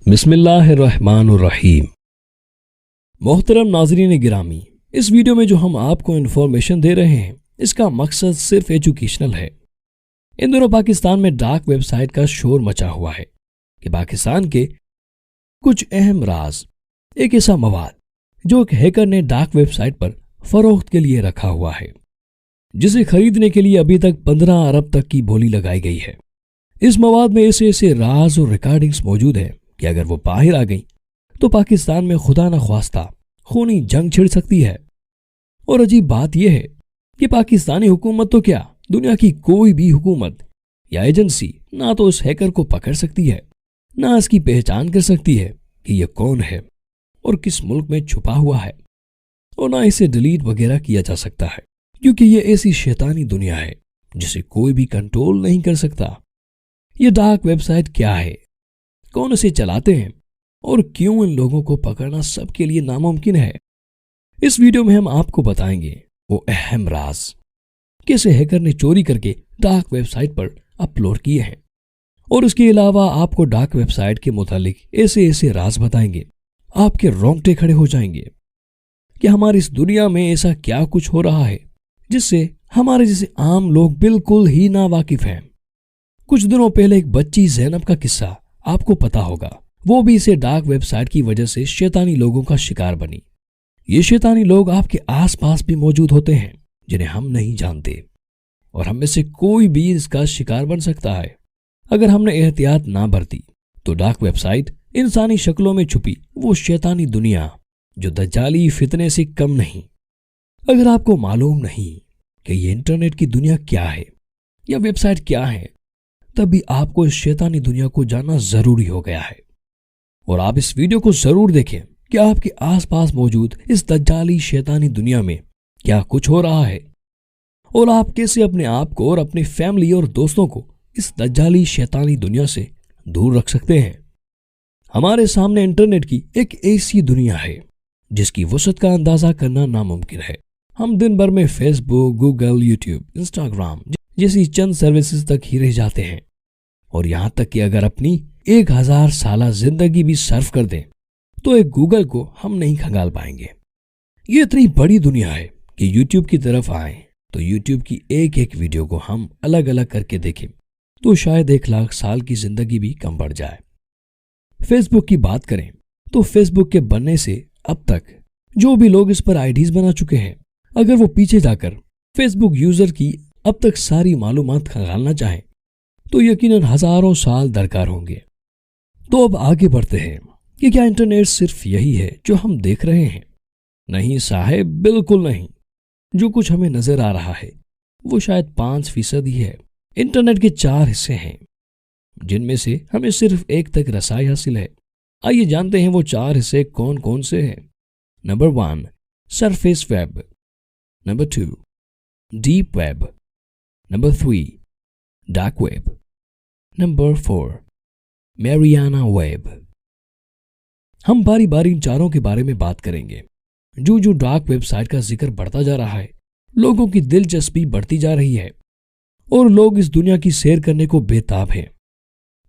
بسم اللہ الرحمن الرحیم۔ محترم ناظرین گرامی، اس ویڈیو میں جو ہم آپ کو انفارمیشن دے رہے ہیں اس کا مقصد صرف ایجوکیشنل ہے۔ ان دنوں پاکستان میں ڈارک ویب سائٹ کا شور مچا ہوا ہے کہ پاکستان کے کچھ اہم راز، ایک ایسا مواد جو ایک ہیکر نے ڈارک ویب سائٹ پر فروخت کے لیے رکھا ہوا ہے، جسے خریدنے کے لیے ابھی تک 15 ارب تک کی بولی لگائی گئی ہے۔ اس مواد میں ایسے راز اور ریکارڈنگز موجود ہیں کہ اگر وہ باہر آ گئیں تو پاکستان میں خدا نخواستہ خونی جنگ چھڑ سکتی ہے۔ اور عجیب بات یہ ہے کہ پاکستانی حکومت تو کیا، دنیا کی کوئی بھی حکومت یا ایجنسی نہ تو اس ہیکر کو پکڑ سکتی ہے، نہ اس کی پہچان کر سکتی ہے کہ یہ کون ہے اور کس ملک میں چھپا ہوا ہے، اور نہ اسے ڈیلیٹ وغیرہ کیا جا سکتا ہے، کیونکہ یہ ایسی شیطانی دنیا ہے جسے کوئی بھی کنٹرول نہیں کر سکتا۔ یہ ڈارک ویب سائٹ کیا ہے، کون اسے چلاتے ہیں، اور کیوں ان لوگوں کو پکڑنا سب کے لیے ناممکن ہے، اس ویڈیو میں ہم آپ کو بتائیں گے وہ اہم راز کیسے ہیکر نے چوری کر کے ڈارک ویب سائٹ پر اپلوڈ کیے ہیں، اور اس کے علاوہ آپ کو ڈارک ویب سائٹ کے متعلق ایسے راز بتائیں گے آپ کے رونگٹے کھڑے ہو جائیں گے کہ ہماری اس دنیا میں ایسا کیا کچھ ہو رہا ہے جس سے ہمارے جیسے عام لوگ بالکل ہی نا واقف ہیں۔ کچھ دنوں پہلے ایک بچی زینب کا قصہ آپ کو پتا ہوگا، وہ بھی اسے ڈارک ویب سائٹ کی وجہ سے شیطانی لوگوں کا شکار بنی۔ یہ شیطانی لوگ آپ کے آس پاس بھی موجود ہوتے ہیں جنہیں ہم نہیں جانتے، اور ہم میں سے کوئی بھی اس کا شکار بن سکتا ہے اگر ہم نے احتیاط نہ برتی۔ تو ڈارک ویب سائٹ انسانی شکلوں میں چھپی وہ شیطانی دنیا جو دجالی فتنے سے کم نہیں۔ اگر آپ کو معلوم نہیں کہ یہ انٹرنیٹ کی دنیا کیا ہے یا ویب سائٹ کیا ہے، تب بھی آپ کو اس شیطانی دنیا کو جاننا ضروری ہو گیا ہے، اور آپ اس ویڈیو کو ضرور دیکھیں کہ آپ کے آس پاس موجود اس دجالی شیطانی دنیا میں کیا کچھ ہو رہا ہے، اور آپ کیسے اپنے آپ کو اور اپنی فیملی اور دوستوں کو اس دجالی شیطانی دنیا سے دور رکھ سکتے ہیں۔ ہمارے سامنے انٹرنیٹ کی ایک ایسی دنیا ہے جس کی وسعت کا اندازہ کرنا ناممکن ہے۔ ہم دن بھر میں فیس بک، گوگل، یوٹیوب، انسٹاگرام جیسی چند سروسز تک ہی رہ جاتے ہیں، اور یہاں تک کہ اگر اپنی 1000 سالہ زندگی بھی صرف کر دیں تو ایک گوگل کو ہم نہیں کھنگال پائیں گے۔ یہ اتنی بڑی دنیا ہے کہ یوٹیوب کی طرف آئیں تو یوٹیوب کی ایک ویڈیو کو ہم الگ الگ کر کے دیکھیں تو شاید 1,00,000 سال کی زندگی بھی کم پڑ جائے۔ فیس بک کی بات کریں تو فیس بک کے بننے سے اب تک جو بھی لوگ اس پر آئی ڈیز بنا چکے ہیں، اگر وہ پیچھے جا کر فیس بک یوزر کی اب تک ساری معلومات کھنگالنا چاہیں تو یقیناً ہزاروں سال درکار ہوں گے۔ تو اب آگے بڑھتے ہیں کہ کیا انٹرنیٹ صرف یہی ہے جو ہم دیکھ رہے ہیں؟ نہیں صاحب، بالکل نہیں۔ جو کچھ ہمیں نظر آ رہا ہے وہ شاید 5% ہی ہے۔ انٹرنیٹ کے 4 حصے ہیں جن میں سے ہمیں صرف ایک تک رسائی حاصل ہے۔ آئیے جانتے ہیں وہ 4 حصے کون کون سے ہیں۔ Number 1، surface web. Number 2، deep web. Number 3، dark web. Number 4، Mariana web. ہم باری باری ان چاروں کے بارے میں بات کریں گے۔ جو ڈارک ویب سائٹ کا ذکر بڑھتا جا رہا ہے، لوگوں کی دلچسپی بڑھتی جا رہی ہے اور لوگ اس دنیا کی سیر کرنے کو بے تاب ہیں۔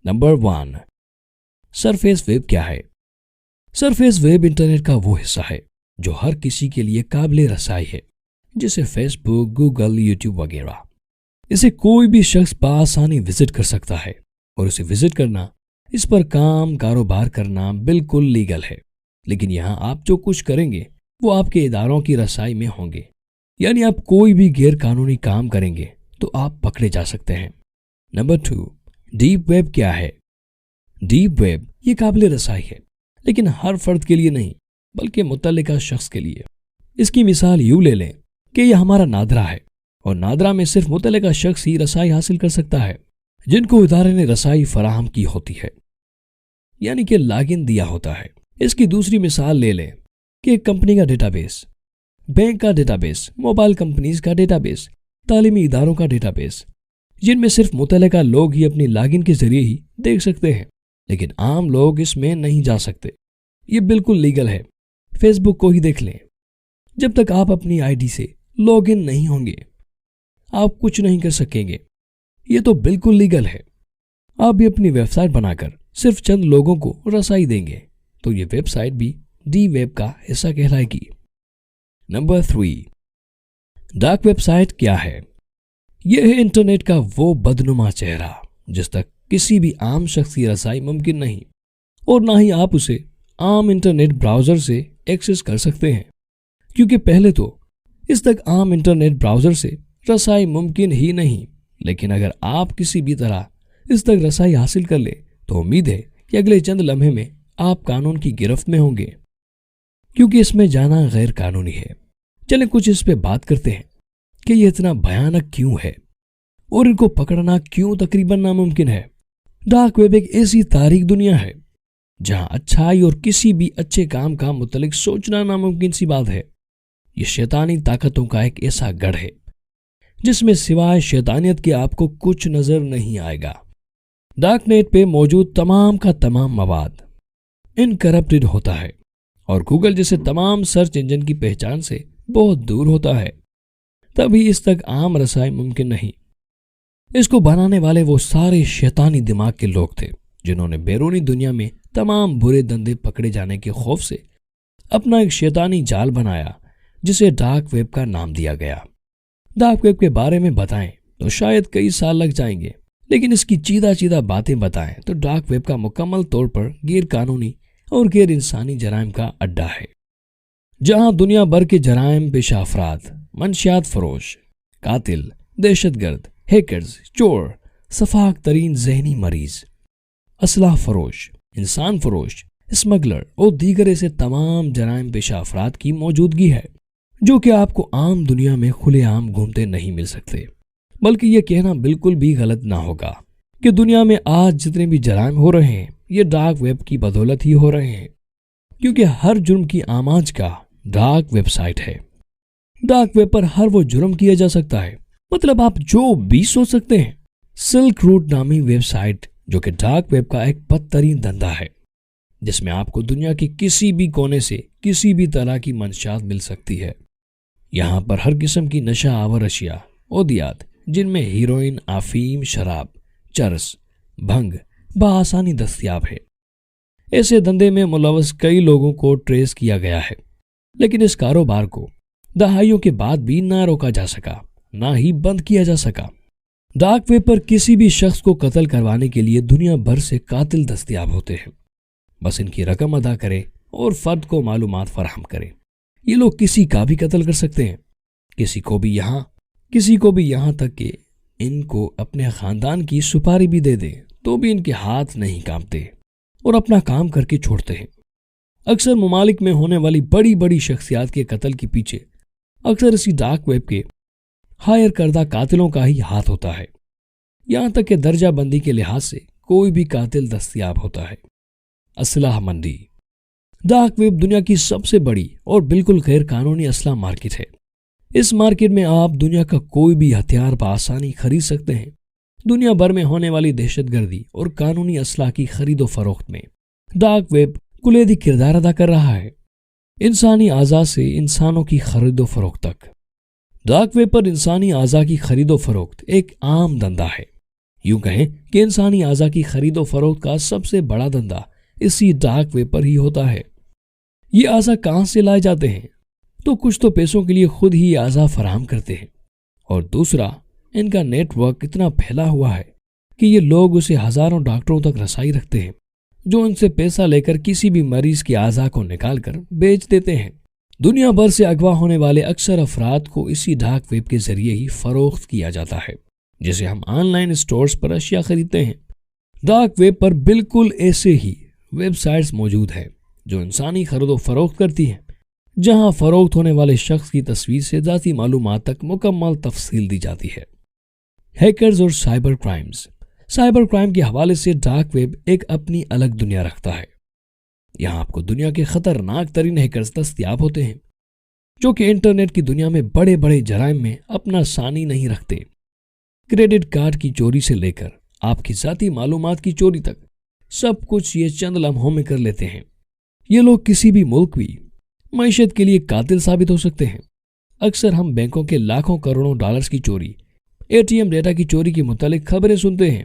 نمبر 1، سرفیس ویب کیا ہے؟ سرفیس ویب انٹرنیٹ کا وہ حصہ ہے جو ہر کسی کے لیے قابل رسائی ہے، جیسے فیس بک، گوگل، یوٹیوب وغیرہ۔ اسے کوئی بھی شخص بآسانی وزٹ کر سکتا ہے، اور اسے وزٹ کرنا، اس پر کاروبار کرنا بالکل لیگل ہے۔ لیکن یہاں آپ جو کچھ کریں گے وہ آپ کے اداروں کی رسائی میں ہوں گے، یعنی آپ کوئی بھی غیر قانونی کام کریں گے تو آپ پکڑے جا سکتے ہیں۔ نمبر 2، ڈیپ ویب کیا ہے؟ ڈیپ ویب یہ قابل رسائی ہے، لیکن ہر فرد کے لیے نہیں بلکہ متعلقہ شخص کے لیے۔ اس کی مثال یوں لے لیں کہ یہ ہمارا نادرا ہے، اور نادرا میں صرف متعلقہ شخص ہی رسائی حاصل کر سکتا ہے جن کو ادارے نے رسائی فراہم کی ہوتی ہے، یعنی کہ لاگ ان دیا ہوتا ہے۔ اس کی دوسری مثال لے لیں کہ ایک کمپنی کا ڈیٹا بیس، بینک کا ڈیٹا بیس، موبائل کمپنیز کا ڈیٹا بیس، تعلیمی اداروں کا ڈیٹا بیس، جن میں صرف متعلقہ لوگ ہی اپنی لاگ ان کے ذریعے ہی دیکھ سکتے ہیں، لیکن عام لوگ اس میں نہیں جا سکتے۔ یہ بالکل لیگل ہے۔ فیس بک کو ہی دیکھ لیں، جب تک آپ اپنی آئی ڈی سے لاگ ان نہیں ہوں گے آپ کچھ نہیں کر سکیں گے۔ یہ تو بالکل لیگل ہے۔ آپ بھی اپنی ویب سائٹ بنا کر صرف چند لوگوں کو رسائی دیں گے تو یہ ویب سائٹ بھی ڈی ویب کا حصہ کہلائے گی۔ نمبر 3، ڈارک ویب سائٹ کیا ہے؟ یہ ہے انٹرنیٹ کا وہ بدنما چہرہ جس تک کسی بھی عام شخص کی رسائی ممکن نہیں، اور نہ ہی آپ اسے عام انٹرنیٹ براؤزر سے ایکسس کر سکتے ہیں، کیونکہ پہلے تو اس تک عام انٹرنیٹ براؤزر سے رسائی ممکن ہی نہیں۔ لیکن اگر آپ کسی بھی طرح اس تک رسائی حاصل کر لیں تو امید ہے کہ اگلے چند لمحے میں آپ قانون کی گرفت میں ہوں گے، کیونکہ اس میں جانا غیر قانونی ہے۔ چلیں کچھ اس پہ بات کرتے ہیں کہ یہ اتنا بھیانک کیوں ہے اور ان کو پکڑنا کیوں تقریباً ناممکن ہے۔ ڈارک ویب ایک ایسی تاریک دنیا ہے جہاں اچھائی اور کسی بھی اچھے کام کا متعلق سوچنا ناممکن سی بات ہے۔ یہ شیطانی طاقتوں کا ایک ایسا گڑھ ہے جس میں سوائے شیطانیت کے آپ کو کچھ نظر نہیں آئے گا۔ ڈارک نیٹ پہ موجود تمام کا تمام مواد انکرپٹڈ ہوتا ہے اور گوگل جیسے تمام سرچ انجن کی پہچان سے بہت دور ہوتا ہے، تبھی اس تک عام رسائی ممکن نہیں۔ اس کو بنانے والے وہ سارے شیطانی دماغ کے لوگ تھے جنہوں نے بیرونی دنیا میں تمام برے دندے پکڑے جانے کے خوف سے اپنا ایک شیطانی جال بنایا جسے ڈارک ویب کا نام دیا گیا۔ ڈارک ویب کے بارے میں بتائیں تو شاید کئی سال لگ جائیں گے، لیکن اس کی چیدہ باتیں بتائیں تو ڈارک ویب کا مکمل طور پر غیر قانونی اور غیر انسانی جرائم کا اڈا ہے، جہاں دنیا بھر کے جرائم پیشہ افراد، منشیات فروش، قاتل، دہشت گرد، ہیکرز، چور، سفاک ترین ذہنی مریض، اسلحہ فروش، انسان فروش، اسمگلر اور دیگر ایسے تمام جرائم پیشہ افراد کی موجودگی ہے جو کہ آپ کو عام دنیا میں کھلے عام گھومتے نہیں مل سکتے۔ بلکہ یہ کہنا بالکل بھی غلط نہ ہوگا کہ دنیا میں آج جتنے بھی جرائم ہو رہے ہیں یہ ڈارک ویب کی بدولت ہی ہو رہے ہیں، کیونکہ ہر جرم کی آماج کا ڈارک ویب سائٹ ہے۔ ڈارک ویب پر ہر وہ جرم کیا جا سکتا ہے، مطلب آپ جو بھی سوچ سکتے ہیں۔ سلک روٹ نامی ویب سائٹ جو کہ ڈارک ویب کا ایک بدترین دھندا ہے، جس میں آپ کو دنیا کے کسی بھی کونے سے کسی بھی طرح کی منشیات مل سکتی ہے۔ یہاں پر ہر قسم کی نشہ آور اشیاء، ادویات جن میں ہیروئن، افیم، شراب، چرس، بھنگ بآسانی دستیاب ہے۔ ایسے دھندے میں ملوث کئی لوگوں کو ٹریس کیا گیا ہے، لیکن اس کاروبار کو دہائیوں کے بعد بھی نہ روکا جا سکا، نہ ہی بند کیا جا سکا۔ ڈارک ویب پر کسی بھی شخص کو قتل کروانے کے لیے دنیا بھر سے قاتل دستیاب ہوتے ہیں، بس ان کی رقم ادا کرے اور فرد کو معلومات فراہم کرے۔ یہ لوگ کسی کا بھی قتل کر سکتے ہیں، کسی کو بھی یہاں تک کہ ان کو اپنے خاندان کی سپاری بھی دے دیں تو بھی ان کے ہاتھ نہیں کانپتے اور اپنا کام کر کے چھوڑتے ہیں۔ اکثر ممالک میں ہونے والی بڑی بڑی شخصیات کے قتل کے پیچھے اکثر اسی ڈارک ویب کے ہائر کردہ قاتلوں کا ہی ہاتھ ہوتا ہے، یہاں تک کہ درجہ بندی کے لحاظ سے کوئی بھی قاتل دستیاب ہوتا ہے۔ اسلحہ منڈی۔ ڈارک ویب دنیا کی سب سے بڑی اور بالکل غیر قانونی اسلحہ مارکیٹ ہے۔ اس مارکیٹ میں آپ دنیا کا کوئی بھی ہتھیار بآسانی خرید سکتے ہیں۔ دنیا بھر میں ہونے والی دہشت گردی اور قانونی اسلحہ کی خرید و فروخت میں ڈارک ویب کلیدی کردار ادا کر رہا ہے، انسانی اعضاء سے انسانوں کی خرید و فروخت تک۔ ڈارک ویب پر انسانی اعضاء کی خرید و فروخت ایک عام دھندا ہے۔ یوں کہیں کہ انسانی اعضاء کی خرید و فروخت کا سب سے بڑا دھندا اسی ڈارک ویب پر ہی ہوتا ہے۔ یہ اعضاء کہاں سے لائے جاتے ہیں؟ تو کچھ تو پیسوں کے لیے خود ہی اعضاء فراہم کرتے ہیں، اور دوسرا ان کا نیٹ ورک اتنا پھیلا ہوا ہے کہ یہ لوگ اسے ہزاروں ڈاکٹروں تک رسائی رکھتے ہیں جو ان سے پیسہ لے کر کسی بھی مریض کی اعضاء کو نکال کر بیچ دیتے ہیں۔ دنیا بھر سے اغوا ہونے والے اکثر افراد کو اسی ڈارک ویب کے ذریعے ہی فروخت کیا جاتا ہے، جسے ہم آن لائن اسٹورز پر اشیاء خریدتے ہیں۔ ڈارک ویب پر بالکل ایسے ہی ویب سائٹس موجود ہیں جو انسانی خرید و فروخت کرتی ہیں، جہاں فروخت ہونے والے شخص کی تصویر سے ذاتی معلومات تک مکمل تفصیل دی جاتی ہے۔ ہیکرز اور سائبر کرائمز۔ سائبر کرائم کے حوالے سے ڈارک ویب ایک اپنی الگ دنیا رکھتا ہے۔ یہاں آپ کو دنیا کے خطرناک ترین ہیکرز دستیاب ہوتے ہیں جو کہ انٹرنیٹ کی دنیا میں بڑے بڑے جرائم میں اپنا ثانی نہیں رکھتے۔ کریڈٹ کارڈ کی چوری سے لے کر آپ کی ذاتی معلومات کی چوری تک سب کچھ یہ چند لمحوں میں کر لیتے ہیں۔ یہ لوگ کسی بھی ملک کی معیشت کے لیے قاتل ثابت ہو سکتے ہیں۔ اکثر ہم بینکوں کے لاکھوں کروڑوں ڈالرز کی چوری، ATM ڈیٹا کی چوری کے متعلق خبریں سنتے ہیں۔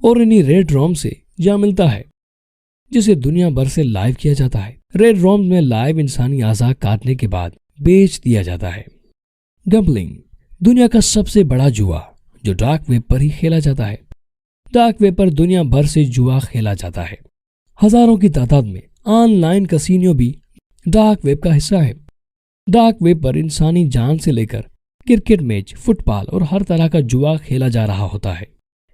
اور انہیں ریڈ روم سے جا ملتا ہے جسے دنیا بھر سے لائیو کیا جاتا ہے۔ ریڈ روم میں لائیو انسانی اعضاء کاٹنے کے بعد بیچ دیا جاتا ہے۔ گیمبلنگ دنیا کا سب سے بڑا جوا جو ڈارک ویب پر ہی کھیلا جاتا ہے۔ ڈارک ویب پر دنیا بھر سے جوا کھیلا جاتا ہے۔ ہزاروں کی تعداد میں آن لائن کسینو بھی ڈارک ویب کا حصہ ہے۔ ڈارک ویب پر انسانی جان سے لے کر کرکٹ میچ، فٹ بال اور ہر طرح کا جوا کھیلا جا رہا ہوتا ہے۔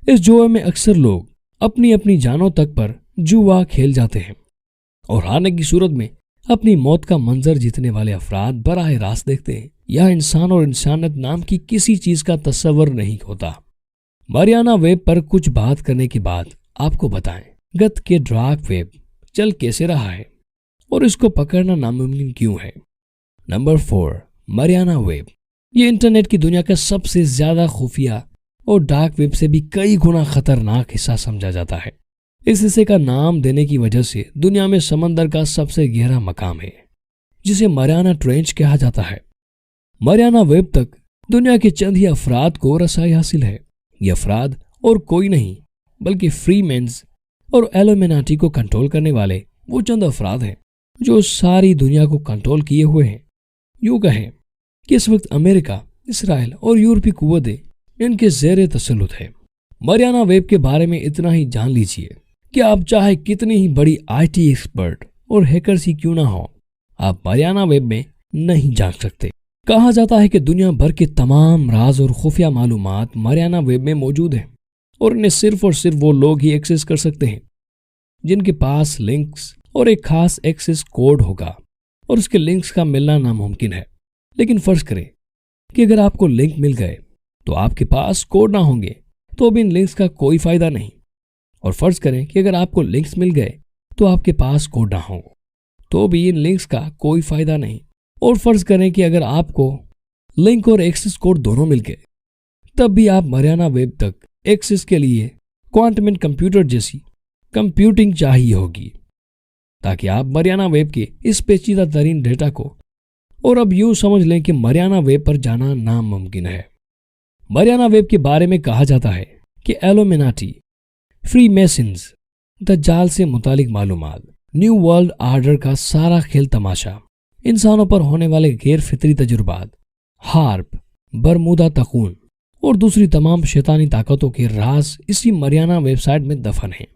اس جوئے میں اکثر لوگ اپنی اپنی جانوں تک پر جوا کھیل جاتے ہیں اور ہارنے کی صورت میں اپنی موت کا منظر جیتنے والے افراد براہ راست دیکھتے ہیں۔ یا انسان اور انسانیت نام کی کسی چیز کا تصور نہیں ہوتا۔ ماریانا ویب پر کچھ بات کرنے کے بعد آپ کو بتائیں گت کے ڈارک ویب چل کیسے رہا ہے اور اس کو پکڑنا ناممکن کیوں ہے۔ Number 4، Mariana web. یہ انٹرنیٹ کی دنیا کا سب سے زیادہ خفیہ اور ڈارک ویب سے بھی کئی گنا خطرناک حصہ سمجھا جاتا ہے۔ اس حصے کا نام دینے کی وجہ سے دنیا میں سمندر کا سب سے گہرا مقام ہے جسے ماریانا ٹرینچ کہا جاتا ہے۔ ماریانا ویب تک دنیا کے چند ہی افراد کو رسائی حاصل ہے۔ یہ افراد اور کوئی نہیں بلکہ فری مینز اور ایلومیناٹی کو کنٹرول کرنے والے وہ چند افراد ہیں جو ساری دنیا کو کنٹرول کیے ہوئے ہیں۔ یوں کہیں کہ اس وقت امریکہ، اسرائیل اور یورپی قوتیں ان کے زیر تسلط ہے۔ ماریانا ویب کے بارے میں اتنا ہی جان لیجئے کہ آپ چاہے کتنی ہی بڑی آئی ٹی ایکسپرٹ اور ہیکرز ہی کیوں نہ ہو، آپ ماریانا ویب میں نہیں جان سکتے۔ کہا جاتا ہے کہ دنیا بھر کے تمام راز اور خفیہ معلومات ماریانا ویب میں موجود ہیں اور انہیں صرف اور صرف وہ لوگ ہی ایکسس کر سکتے ہیں جن کے پاس لنکس اور ایک خاص ایکسس کوڈ ہوگا، اور اس کے لنکس کا ملنا ناممکن ہے۔ لیکن فرض کریں کہ اگر آپ کو لنک مل گئے تو آپ کے پاس کوڈ نہ ہوں گے تو اب ان لنکس کا کوئی فائدہ نہیں، اور فرض کریں کہ اگر آپ کو لنکس مل گئے تو آپ کے پاس کوڈ نہ ہوں تو بھی ان لنکس کا کوئی فائدہ نہیں، اور فرض کریں کہ اگر آپ کو لنک اور ایکسس کوڈ دونوں مل گئے تب بھی آپ ماریانا ویب تک ایکسس کے لیے کوانٹم کمپیوٹر جیسی کمپیوٹنگ چاہیے ہوگی تاکہ آپ ماریانا ویب کے اس پیچیدہ ترین ڈیٹا کو، اور اب یوں سمجھ لیں کہ ماریانا ویب پر جانا ناممکن ہے۔ ماریانا ویب کے بارے میں کہا جاتا ہے کہ ایلومیناٹی، فری میسنز، دجال سے متعلق معلومات، نیو ورلڈ آرڈر کا سارا کھیل تماشا، انسانوں پر ہونے والے غیر فطری تجربات، ہارپ، برمودا تخون اور دوسری تمام شیطانی طاقتوں کے راز اسی ماریانا ویب سائٹ میں دفن ہیں۔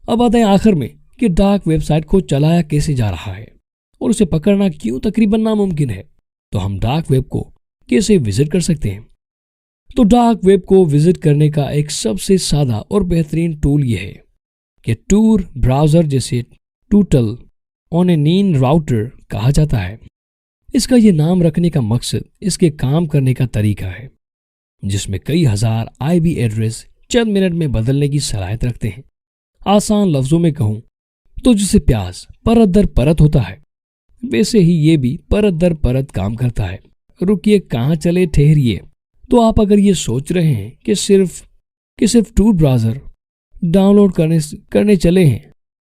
اب آتے ہیں آخر میں کہ ڈارک ویب سائٹ کو چلایا کیسے جا رہا ہے اور اسے پکڑنا کیوں تقریباً ناممکن ہے۔ تو ہم ڈارک ویب کو کیسے وزٹ کر سکتے ہیں؟ تو ڈارک ویب کو وزٹ کرنے کا ایک سب سے سادہ اور بہترین ٹول یہ ہے کہ ٹور براؤزر جسے ٹوٹل اونینین راؤٹر کہا جاتا ہے۔ اس کا یہ نام رکھنے کا مقصد اس کے کام کرنے کا طریقہ ہے جس میں کئی ہزار آئی بی ایڈریس چند منٹ میں بدلنے کی صلاحیت رکھتے ہیں۔ آسان لفظوں میں کہوں تو جسے پیاز پرت در پرت ہوتا ہے ویسے ہی یہ بھی پرت در پرت کام کرتا ہے۔ رکیے کہاں چلے ٹھہریے۔ تو آپ اگر یہ سوچ رہے ہیں کہ صرف ٹور براؤزر ڈاؤن لوڈ کرنے چلے ہیں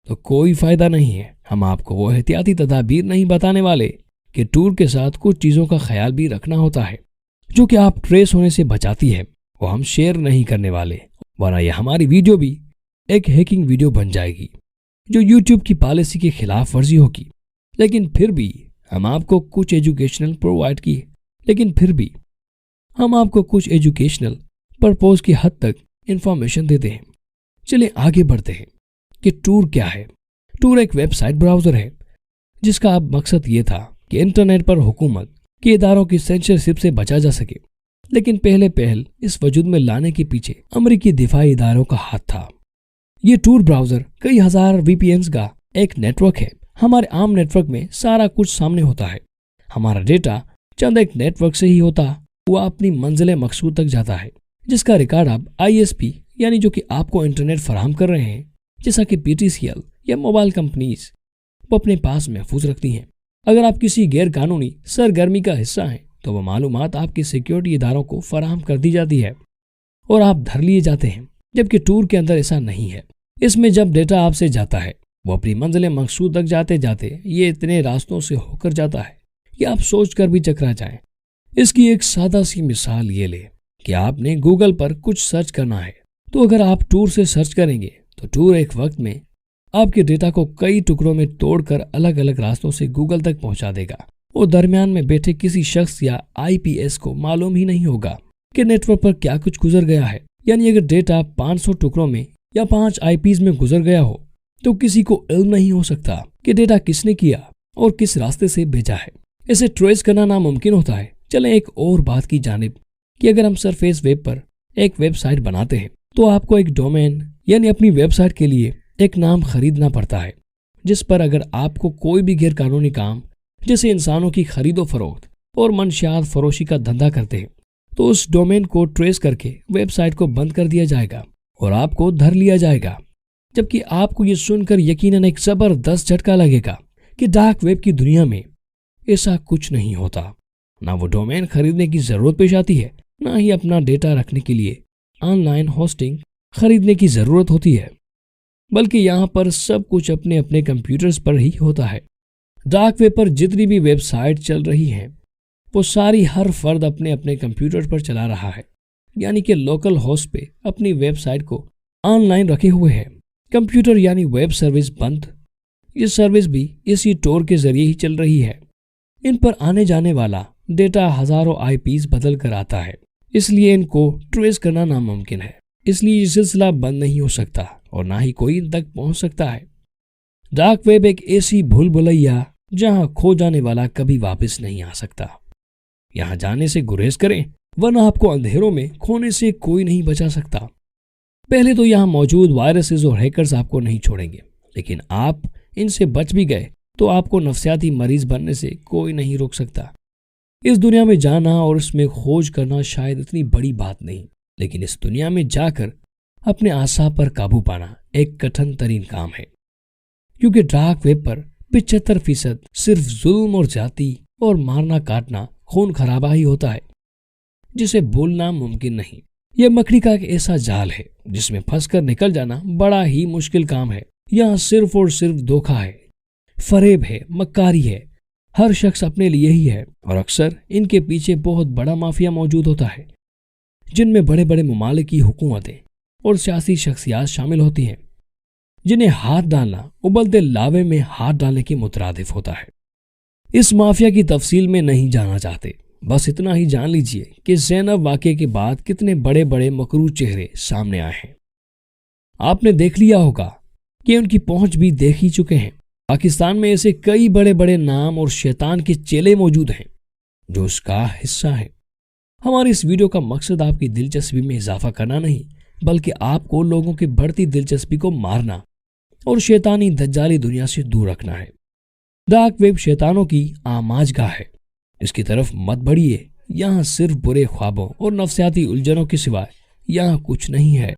تو کوئی فائدہ نہیں ہے۔ ہم آپ کو وہ احتیاطی تدابیر نہیں بتانے والے کہ ٹور کے ساتھ کچھ چیزوں کا خیال بھی رکھنا ہوتا ہے جو کہ آپ ٹریس ہونے سے بچاتی ہے، وہ ہم شیئر نہیں کرنے والے، ورنہ یہ ہماری ویڈیو بھی ایک ہیکنگ ویڈیو بن جائے گی جو یوٹیوب کی پالیسی کے خلاف ورزی ہوگی۔ لیکن پھر بھی ہم آپ کو کچھ ایجوکیشنل پرپوز کی حد تک انفارمیشن دیتے ہیں۔ چلیں آگے بڑھتے ہیں کہ ٹور کیا ہے۔ ٹور ایک ویب سائٹ براؤزر ہے جس کا اب مقصد یہ تھا کہ انٹرنیٹ پر حکومت کے اداروں کی سینسرشپ سے بچا جا سکے، لیکن پہل اس وجود میں لانے کے پیچھے امریکی دفاعی اداروں کا ہاتھ تھا۔ یہ ٹور براؤزر کئی ہزار وی پی اینز کا ایک نیٹ ورک ہے۔ ہمارے عام نیٹ ورک میں سارا کچھ سامنے ہوتا ہے، ہمارا ڈیٹا چند ایک نیٹ ورک سے ہی ہوتا، وہ اپنی منزل مقصود تک جاتا ہے جس کا ریکارڈ آپ آئی ایس پی یعنی جو کہ آپ کو انٹرنیٹ فراہم کر رہے ہیں جیسا کہ پی ٹی سی ایل یا موبائل کمپنیز وہ اپنے پاس محفوظ رکھتی ہیں۔ اگر آپ کسی غیر قانونی سرگرمی کا حصہ ہیں تو وہ معلومات آپ کے سیکیورٹی اداروں کو فراہم کر دی جاتی ہے اور آپ دھر لیے جاتے ہیں، جبکہ ٹور کے اندر ایسا نہیں ہے۔ اس میں جب ڈیٹا آپ سے جاتا ہے وہ اپنی منزل مقصود تک جاتے جاتے یہ اتنے راستوں سے ہو کر جاتا ہے کہ آپ سوچ کر بھی چکرا جائیں۔ اس کی ایک سادہ سی مثال یہ لے کہ آپ نے گوگل پر کچھ سرچ کرنا ہے تو اگر آپ ٹور سے سرچ کریں گے تو ٹور ایک وقت میں آپ کے ڈیٹا کو کئی ٹکڑوں میں توڑ کر الگ الگ راستوں سے گوگل تک پہنچا دے گا، اور درمیان میں بیٹھے کسی شخص یا IPS کو معلوم ہی نہیں ہوگا کہ نیٹ ورک پر کیا کچھ گزر گیا ہے۔ یعنی اگر ڈیٹا 500 ٹکڑوں میں یا 5 IPs میں گزر گیا ہو تو کسی کو علم نہیں ہو سکتا کہ ڈیٹا کس نے کیا اور کس راستے سے بھیجا ہے۔ اسے ٹریس کرنا ناممکن ہوتا ہے۔ چلیں ایک اور بات کی جانب کہ اگر ہم سرفیس ویب پر ایک ویب سائٹ بناتے ہیں تو آپ کو ایک ڈومین یعنی اپنی ویب سائٹ کے لیے ایک نام خریدنا پڑتا ہے، جس پر اگر آپ کو کوئی بھی غیر قانونی کام جیسے انسانوں کی خرید و فروخت اور منشیات فروشی کا دھندا کرتے ہیں تو اس ڈومین کو ٹریس کر کے ویب سائٹ کو بند کر دیا جائے گا اور آپ کو دھر لیا جائے گا۔ جبکہ آپ کو یہ سن کر یقیناً ایک زبردست جھٹکا لگے گا کہ ڈارک ویب کی دنیا میں ایسا کچھ نہیں ہوتا۔ نہ وہ ڈومین خریدنے کی ضرورت پیش آتی ہے، نہ ہی اپنا ڈیٹا رکھنے کے لیے آن لائن ہوسٹنگ خریدنے کی ضرورت ہوتی ہے، بلکہ یہاں پر سب کچھ اپنے اپنے کمپیوٹرز پر ہی ہوتا ہے۔ ڈارک ویب پر جتنی بھی ویب سائٹ چل رہی ہیں وہ ساری ہر فرد اپنے اپنے کمپیوٹر پر چلا رہا ہے، یعنی کہ لوکل ہوسٹ پہ اپنی ویب سائٹ کو آن لائن رکھے ہوئے ہے۔ کمپیوٹر یعنی ویب سروس بند، یہ سروس بھی اسی ٹور کے ذریعے ہی چل رہی ہے۔ ان پر آنے جانے والا ڈیٹا ہزاروں IPs بدل کر آتا ہے، اس لیے ان کو ٹریس کرنا ناممکن ہے۔ اس لیے یہ سلسلہ بند نہیں ہو سکتا اور نہ ہی کوئی ان تک پہنچ سکتا ہے۔ ڈارک ویب ایک ایسی بھول بھلیا جہاں کھو جانے والا کبھی واپس نہیں آ سکتا۔ یہاں جانے سے گریز کریں ورنہ آپ کو اندھیروں میں کھونے سے کوئی نہیں بچا سکتا۔ پہلے تو یہاں موجود وائرسز اور ہیکرز آپ کو نہیں چھوڑیں گے، لیکن آپ ان سے بچ بھی گئے تو آپ کو نفسیاتی مریض بننے سے کوئی نہیں روک سکتا۔ اس دنیا میں جانا اور اس میں کھوج کرنا شاید اتنی بڑی بات نہیں، لیکن اس دنیا میں جا کر اپنے اعصاب پر قابو پانا ایک کٹھن ترین کام ہے، کیونکہ ڈارک ویب پر 75% صرف ظلم اور زیادتی اور مارنا کاٹنا خون خرابہ ہی ہوتا ہے، جسے بھولنا ممکن نہیں۔ یہ مکڑی کا ایک ایسا جال ہے جس میں پھنس کر نکل جانا بڑا ہی مشکل کام ہے۔ یہاں صرف اور صرف دھوکہ ہے، فریب ہے، مکاری ہے، ہر شخص اپنے لیے ہی ہے، اور اکثر ان کے پیچھے بہت بڑا مافیا موجود ہوتا ہے جن میں بڑے بڑے ممالک کی حکومتیں اور سیاسی شخصیات شامل ہوتی ہیں، جنہیں ہاتھ ڈالنا ابلتے لاوے میں ہاتھ ڈالنے کی مترادف ہوتا ہے۔ اس مافیا کی تفصیل میں نہیں جانا چاہتے، بس اتنا ہی جان لیجئے کہ زینب واقعے کے بعد کتنے بڑے بڑے مکروہ چہرے سامنے آئے ہیں۔ آپ نے دیکھ لیا ہوگا کہ ان کی پہنچ بھی دیکھ ہی چکے ہیں۔ پاکستان میں ایسے کئی بڑے بڑے نام اور شیطان کے چیلے موجود ہیں جو اس کا حصہ ہیں۔ ہماری اس ویڈیو کا مقصد آپ کی دلچسپی میں اضافہ کرنا نہیں، بلکہ آپ کو لوگوں کی بڑھتی دلچسپی کو مارنا اور شیطانی دجالی دنیا سے دور رکھنا ہے۔ ڈارک ویب شیطانوں کی آماج گاہ ہے، اس کی طرف مت بڑھیے۔ یہاں صرف برے خوابوں اور نفسیاتی الجھنوں کے سوائے یہاں کچھ نہیں ہے۔